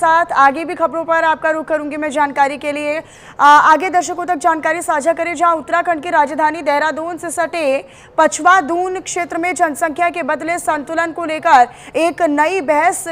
साथ आगे भी खबरों पर आपका रुख करूंगी मैं जानकारी के लिए। आगे दर्शकों तक जानकारी साझा करें, जहां उत्तराखंड की राजधानी देहरादून से सटे पचवा दून क्षेत्र में जनसंख्या के बदले संतुलन को लेकर एक नई बहस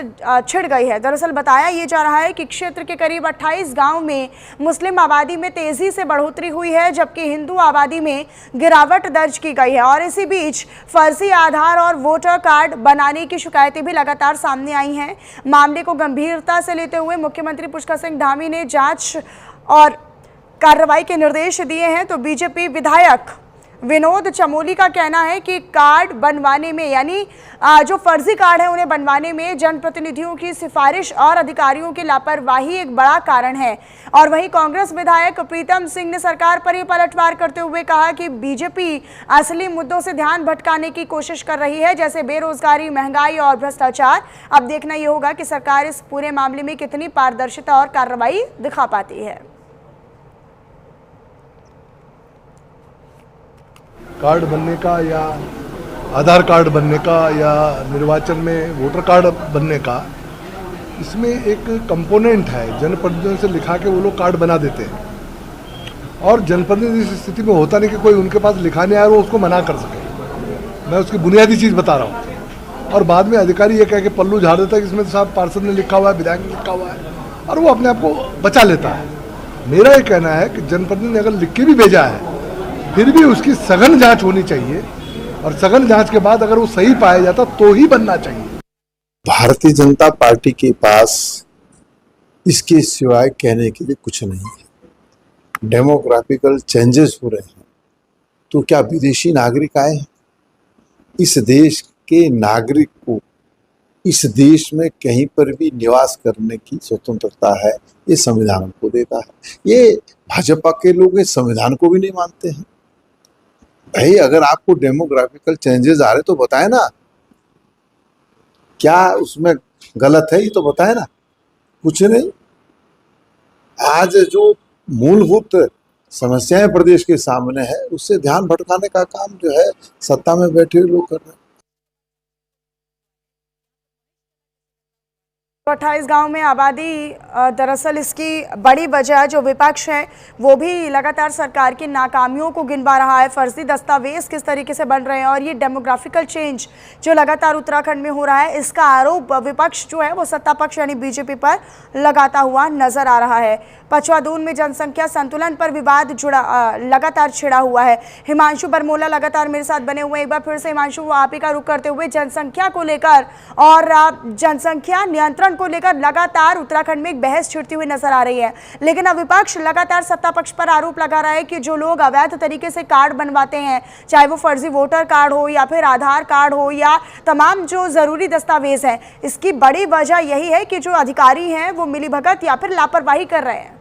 छिड़ गई है। दरअसल बताया ये जा रहा है कि क्षेत्र के करीब 28 गांव में मुस्लिम आबादी में तेजी से बढ़ोतरी हुई है, जबकि हिंदू आबादी में गिरावट दर्ज की गई है। और इसी बीच फर्जी आधार और वोटर कार्ड बनाने की शिकायतें भी लगातार सामने आई हैं। मामले को गंभीरता से लेते हुए मुख्यमंत्री पुष्कर सिंह धामी ने जांच और कार्रवाई के निर्देश दिए हैं। तो बीजेपी विधायक विनोद चमोली का कहना है कि कार्ड बनवाने में, यानी जो फर्जी कार्ड है उन्हें बनवाने में जनप्रतिनिधियों की सिफारिश और अधिकारियों की लापरवाही एक बड़ा कारण है। और वहीं कांग्रेस विधायक प्रीतम सिंह ने सरकार पर ही पलटवार करते हुए कहा कि बीजेपी असली मुद्दों से ध्यान भटकाने की कोशिश कर रही है, जैसे बेरोजगारी, महंगाई और भ्रष्टाचार। अब देखना यह होगा कि सरकार इस पूरे मामले में कितनी पारदर्शिता और कार्रवाई दिखा पाती है। कार्ड बनने का या आधार कार्ड बनने का या निर्वाचन में वोटर कार्ड बनने का, इसमें एक कंपोनेंट है। जनप्रतिनिधियों से लिखा के वो लोग कार्ड बना देते हैं और जनप्रतिनिधि इस स्थिति में होता नहीं कि कोई उनके पास लिखा नहीं आया और वो उसको मना कर सके। मैं उसकी बुनियादी चीज़ बता रहा हूँ। और बाद में अधिकारी ये कह के पल्लू झाड़ देता है कि इसमें तो साहब पार्षद ने लिखा हुआ है, विधायक ने लिखा हुआ है, और वो अपने आप को बचा लेता है। मेरा ये कहना है कि जनप्रतिनिधि ने अगर लिख के भी भेजा है फिर भी उसकी सघन जांच होनी चाहिए, और सघन जांच के बाद अगर वो सही पाया जाता तो ही बनना चाहिए। भारतीय जनता पार्टी के पास इसके सिवाय कहने के लिए कुछ नहीं है। डेमोग्राफिकल चेंजेस हो रहे हैं, तो क्या विदेशी नागरिक आए हैं? इस देश के नागरिक को इस देश में कहीं पर भी निवास करने की स्वतंत्रता है, ये संविधान हमको देता है। ये भाजपा के लोग इस संविधान को भी नहीं मानते हैं। भाई अगर आपको डेमोग्राफिकल चेंजेस आ रहे तो बताए ना, क्या उसमें गलत है ये तो बताए ना। कुछ नहीं। आज जो मूलभूत समस्याएं प्रदेश के सामने है उससे ध्यान भटकाने का काम जो है सत्ता में बैठे हुए लोग कर रहे हैं। 28 गांव में आबादी, दरअसल इसकी बड़ी वजह जो विपक्ष है वो भी लगातार सरकार की नाकामियों को गिनवा रहा है। फर्जी दस्तावेज किस तरीके से बन रहे हैं और ये डेमोग्राफिकल चेंज जो लगातार उत्तराखंड में हो रहा है, इसका आरोप विपक्ष जो है वो सत्ता पक्ष यानी बीजेपी पर लगाता हुआ नजर आ रहा है। पचवा दून में जनसंख्या संतुलन पर विवाद लगातार छिड़ा हुआ है। हिमांशु बरमोला लगातार मेरे साथ बने हुए। एक बार फिर से हिमांशु, आप ही का रुख करते हुए जनसंख्या को लेकर और जनसंख्या नियंत्रण को लेकर लगातार उत्तराखंड में एक बहस छिड़ती हुई नजर आ रही है, लेकिन अब विपक्ष लगातार सत्ता पक्ष पर आरोप लगा रहा है कि जो लोग अवैध तरीके से कार्ड बनवाते हैं, चाहे वो फर्जी वोटर कार्ड हो या फिर आधार कार्ड हो या तमाम जो जरूरी दस्तावेज हैं, इसकी बड़ी वजह यही है कि जो अधिकारी हैं वो मिलीभगत या फिर लापरवाही कर रहे हैं।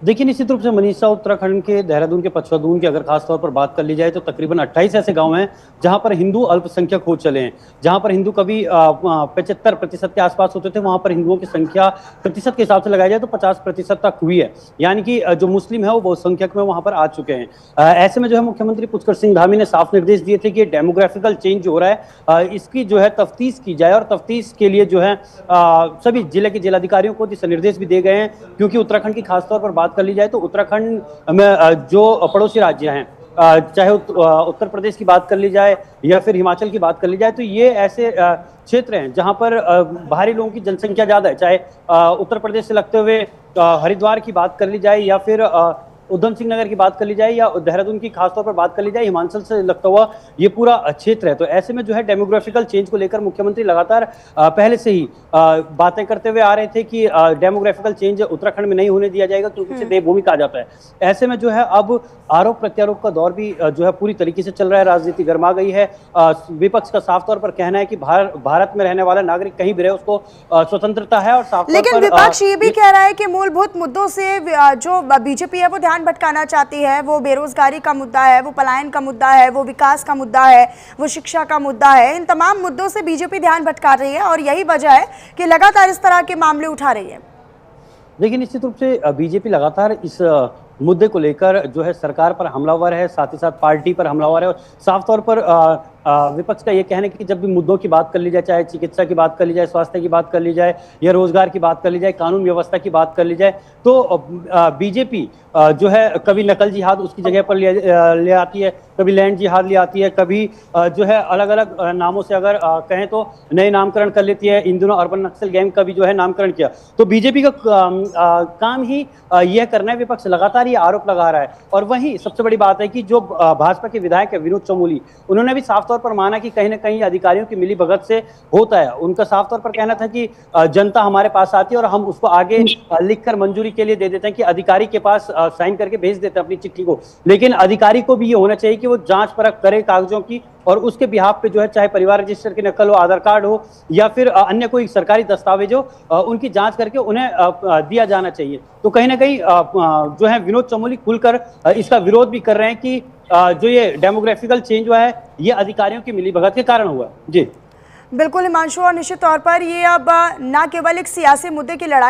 देखिए, निश्चित रूप से मनीषा, उत्तराखंड के देहरादून के पचवा दून की अगर खास तौर पर बात कर ली जाए तो तकरीबन 28 ऐसे गांव हैं जहां पर हिंदू अल्पसंख्यक हो चले हैं। जहां पर हिंदू कभी 75% के आसपास होते थे, वहां पर हिंदुओं की संख्या प्रतिशत के हिसाब से लगाया जाए तो 50% तक हुई है। यानी कि जो मुस्लिम है वो बहुसंख्यक में वहां पर आ चुके हैं। ऐसे में जो है मुख्यमंत्री पुष्कर सिंह धामी ने साफ निर्देश दिए थे कि डेमोग्राफिकल चेंज हो रहा है, इसकी जो है तफ्तीश की जाए, और तफ्तीश के लिए जो है सभी जिले के जिलाधिकारियों को दिशा निर्देश भी दिए गए हैं। क्योंकि उत्तराखंड की खासतौर पर बात कर ली जाए तो उत्तराखंड में जो पड़ोसी राज्य हैं, चाहे उत्तर प्रदेश की बात कर ली जाए या फिर हिमाचल की बात कर ली जाए, तो ये ऐसे क्षेत्र हैं जहां पर बाहरी लोगों की जनसंख्या ज्यादा है। चाहे उत्तर प्रदेश से लगते हुए हरिद्वार की बात कर ली जाए या फिर उधम सिंह नगर की बात कर ली जाए या देहरादून की खासतौर पर बात कर ली जाए, हिमाचल से लगता हुआ ये पूरा क्षेत्र है। तो ऐसे में जो है डेमोग्राफिकल चेंज को लेकर मुख्यमंत्री लगातार पहले से ही बातें करते हुए आ रहे थे कि डेमोग्राफिकल चेंज उत्तराखंड में नहीं होने दिया जाएगा क्योंकि इसे देवभूमि कहा जाता है। ऐसे में जो है अब आरोप प्रत्यारोप का दौर भी जो है पूरी तरीके से चल रहा है, राजनीति गर्मा गई है। विपक्ष का साफ तौर पर कहना है कि भारत में रहने वाला नागरिक कहीं भी रहे उसको स्वतंत्रता है, और साफ लेकिन विपक्ष ये भी कह रहा है कि मूलभूत मुद्दों से जो बीजेपी है वो ध्यान भटकाना चाहती है। वो बेरोजगारी का मुद्दा है, वो पलायन का मुद्दा है, वो विकास का मुद्दा है, वो शिक्षा का मुद्दा है। इन तमाम मुद्दों से बीजेपी ध्यान भटका रही है और यही वजह है कि लगातार इस तरह के मामले उठा रही है। देखिए, निश्चित रूप से बीजेपी लगातार इस मुद्दे को लेकर जो है सरकार पर हमलावर है, साथ ही साथ पार्टी पर हमलावर है। और साफ तौर पर विपक्ष का ये कहना है कि जब भी मुद्दों की बात कर ली जाए, चाहे चिकित्सा की बात कर ली जाए, स्वास्थ्य की बात कर ली जाए या रोजगार की बात कर ली जाए, कानून व्यवस्था की बात कर ली जाए, तो बीजेपी जो है कभी नकल जिहाद उसकी जगह पर ले आती है, कभी लैंड जिहाद ले आती है, कभी जो है अलग अलग नामों से अगर कहें तो नए नामकरण कर लेती है। इन दिनों अर्बन नक्सल गैंग का भी जो है नामकरण किया। तो बीजेपी का काम ही यह करना है, विपक्ष लगातार ये आरोप लगा रहा है। और वहीं सबसे बड़ी बात है कि जो भाजपा के विधायक है विनोद चमोली, उन्होंने भी साफ तौर पर माना कि कहीं ना कहीं अधिकारियों की मिली भगत से होता है। उनका साफ तौर पर कहना था कि जनता हमारे पास आती है और हम उसको आगे लिखकर मंजूरी के लिए दे देते हैं कि अधिकारी के पास साइन करके भेज देते हैं अपनी चिट्ठी को। लेकिन अधिकारी को भी ये होना चाहिए कि वो जांच परख करे कागजों की और उसके बिहाफ पे जो है चाहे परिवार रजिस्टर की नकल हो, आधार कार्ड हो या फिर अन्य कोई सरकारी दस्तावेज हो, उनकी जांच करके उन्हें दिया जाना चाहिए। तो कहीं ना कहीं जो है विनोद चमोली खुलकर इसका विरोध भी कर रहे हैं कि जो ये डेमोग्राफिकल चेंज हुआ है ये अधिकारियों की मिलीभगत के कारण हुआ है। जी बिल्कुल हिमांशु, और निश्चित तौर पर ये अब न केवल एक सियासी मुद्दे की लड़ाई